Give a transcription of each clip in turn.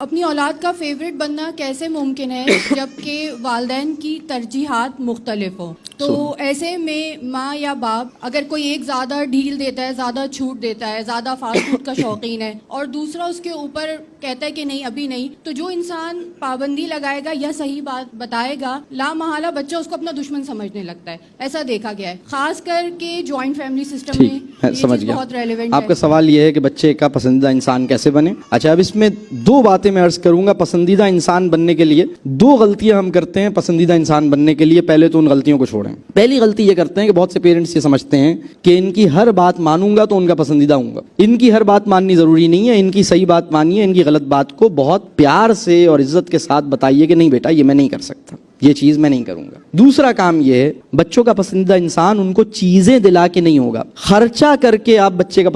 اپنی اولاد کا فیوریٹ بننا کیسے ممکن ہے جبکہ والدین کی ترجیحات مختلف ہوں؟ تو ایسے میں ماں یا باپ اگر کوئی ایک زیادہ ڈھیل دیتا ہے، زیادہ چھوٹ دیتا ہے، زیادہ فاسٹ فوڈ کا شوقین ہے اور دوسرا اس کے اوپر کہتا ہے کہ نہیں ابھی نہیں، تو جو انسان پابندی لگائے گا یا صحیح بات بتائے گا لا محالہ بچہ اس کو اپنا دشمن سمجھنے لگتا ہے. ایسا دیکھا گیا ہے خاص کر کے جوائنٹ فیملی سسٹم میں یہ چیز بہت ریلیونٹ ہے. آپ کا سوال یہ ہے کہ بچے کا پسندیدہ انسان کیسے بنے. اچھا، اب اس میں دو باتیں میں عرض کروں گا. پسندیدہ انسان بننے کے لیے دو غلطیاں ہم کرتے ہیں. پسندیدہ انسان بننے کے لیے پہلے تو ان غلطیوں کو چھوڑیں. پہلی غلطی یہ کرتے ہیں کہ بہت سے پیرنٹس یہ سمجھتے ہیں کہ ان کی ہر بات مانوں گا تو ان کا پسندیدہ ہوں گا. ان کی ہر بات ماننی ضروری نہیں ہے. ان کی صحیح بات مانیے، ان کی غلط بات کو بہت پیار سے اور عزت کے ساتھ بتائیے کہ نہیں بیٹا یہ میں نہیں کر سکتا، یہ چیز میں نہیں کروں گا. دوسرا کام یہ ہے، بچوں کا پسندیدہ انسان ان کو چیزیں دلا کے نہیں ہوگا. خرچہ کر کے آپ بچے کا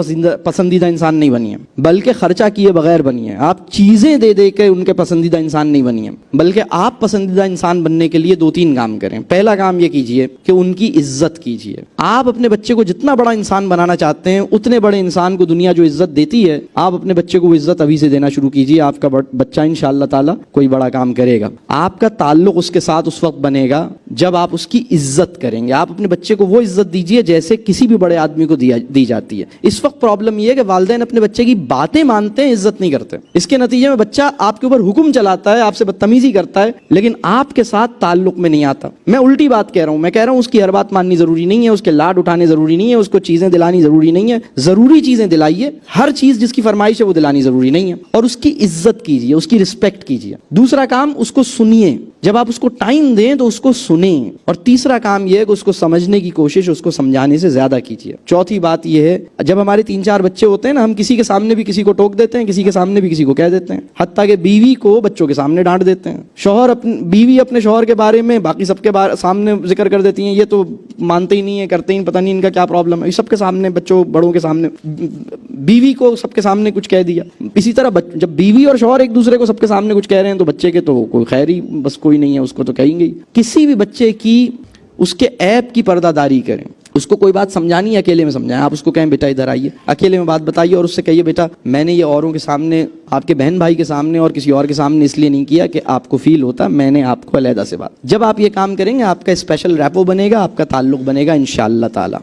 پسندیدہ انسان نہیں بنیے، بلکہ خرچہ کیے بغیر بنیے. آپ چیزیں دے دے کے ان کے پسندیدہ انسان نہیں بنیے، بلکہ آپ پسندیدہ انسان بننے کے لیے دو تین کام کریں. پہلا کام یہ کیجئے کہ ان کی عزت کیجئے. آپ اپنے بچے کو جتنا بڑا انسان بنانا چاہتے ہیں اتنے بڑے انسان کو دنیا جو عزت دیتی ہے، آپ اپنے بچے کو وہ عزت ابھی سے دینا شروع کیجئے. آپ کا بچہ انشاءاللہ تعالی کوئی بڑا کام کرے گا. آپ کا تعلق اس کے ساتھ اس وقت بنے گا جب آپ اس کی عزت کریں گے. آپ اپنے بچے کو وہ عزت دیجئے جیسے کسی بھی بڑے آدمی کو دی جاتی ہے. اس وقت پرابلم یہ ہے کہ والدین اپنے بچے کی باتیں مانتے ہیں، عزت نہیں کرتے. اس کے نتیجے میں بچہ آپ کے اوپر حکم چلاتا ہے، آپ سے بدتمیزی کرتا ہے، لیکن آپ کے ساتھ تعلق میں نہیں آتا. میں الٹی بات کہہ رہا ہوں. میں کہہ رہا ہوں اس کی ہر بات ماننی ضروری نہیں ہے، اس کے لاڈ اٹھانے ضروری نہیں ہے، اس کو چیزیں دلانی ضروری نہیں ہے. ضروری چیزیں دلائیے، ہر چیز جس کی فرمائش ہے وہ دلانی ضروری نہیں ہے. اور اس کی عزت کیجیے، اس کی رسپیکٹ کیجیے. دوسرا کام، اس کو سنیے. جب آپ اس کو ٹائم دیں تو اس کو سنیں. اور تیسرا کام یہ ہے کہ اس کو سمجھنے کی کوشش اس کو سمجھانے سے زیادہ کیجیے. چوتھی بات یہ ہے، جب ہمارے 3-4 بچے ہوتے ہیں نا، ہم کسی کے سامنے بھی کسی کو ٹوک دیتے ہیں، کسی کے سامنے بھی کسی کو کہہ دیتے ہیں. حتیٰ کہ بیوی کو بچوں کے سامنے ڈانٹ دیتے ہیں. بیوی اپنے شوہر کے بارے میں باقی سب کے سامنے ذکر کر دیتی ہیں، یہ تو مانتے ہی نہیں ہے، کرتے ہی پتہ نہیں ان کا کیا پرابلم ہے. سب کے سامنے، بچوں بڑوں کے سامنے بیوی کو سب کے سامنے کچھ کہہ دیا. اسی طرح جب بیوی اور شوہر ایک دوسرے کو سب کے سامنے کچھ کہہ رہے ہیں تو بچے کے تو کوئی خیر ہی بس کوئی نہیں ہے، اس کو تو کہیں گے. کسی بھی بچے کی اس کے عیب کی پردہ داری کریں. اس کو کوئی بات سمجھانی ہے، اکیلے میں سمجھائیں. آپ اس کو کہیں بیٹا ادھر آئیے، اکیلے میں بات بتائیے اور اس سے کہیے بیٹا میں نے یہ اوروں کے سامنے، آپ کے بہن بھائی کے سامنے اور کسی اور کے سامنے اس لیے نہیں کیا کہ آپ کو فیل ہوتا، میں نے آپ کو علیحدہ سے بات. جب آپ یہ کام کریں گے آپ کا اسپیشل ریپو بنے گا، آپ کا تعلق بنے گا انشاءاللہ تعالی.